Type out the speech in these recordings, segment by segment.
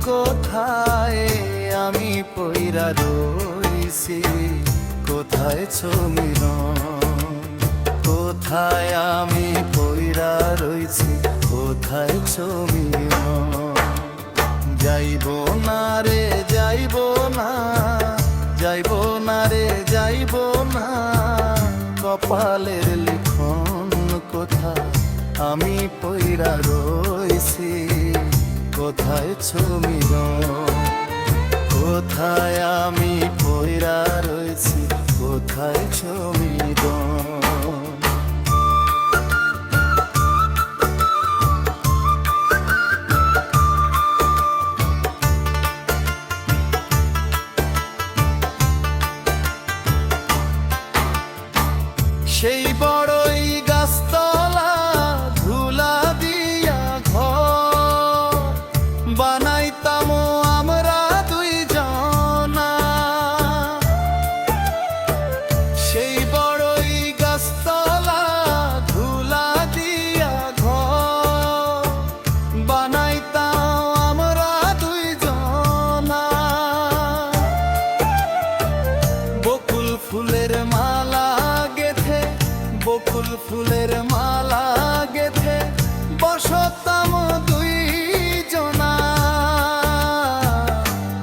কোথায় আমি পইরা রইছি, কোথায় ছমিরন, কোথায় আমি পইরা রইছি, কোথায় ছমিরন। যাইব না রে যাইব না, যাইব না রে যাইব না, কপালের লিখন কোথায় আমি পইরা রইছি, কোথায় ছমিরন, কোথায় আমি পইরা রইছি, কোথায় ছমিরন। সেই বড়ই গাছতলা ধুলা দিয়া ঘর বানাইতাম আমরা দুইজনা। সেই বড়ই গাছতলা ধুলা দিয়া ঘর বানাইতাম আমরা দুইজনা। বকুল ফুলের মালা গেথে, বকুল ফুলের মালা গেথে বসতাম দুইজনা।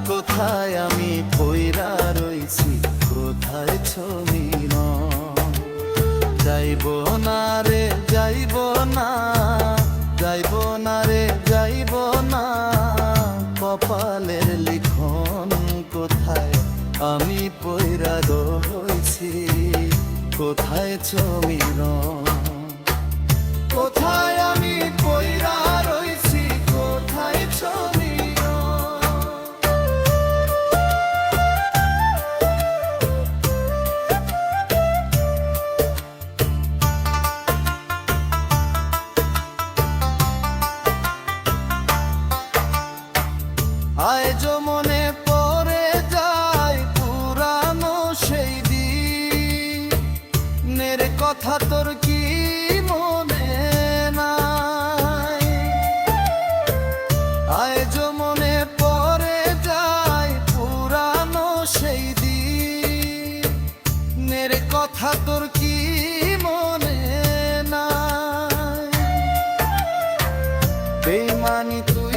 কোথায় আমি পইরা রইছি, কোথায় ছমিরন। যাইব না রে যাইব না, যাইব না রে যাইব না, কপালের লিখন কোথায় আমি পইরা রইছি, কোথায় ছমিরন। কোথায় আমি পইরা রইছি, কোথায় ছমিরন। আজ মনে পড়ে যায় পুরানো সেই দিনের কথা, তোর কি মনে নাই? আজ মনে পড়ে যায় পুরানো সেই দিনের কথা, তোর কি মনে নাই? বেইমানি তুই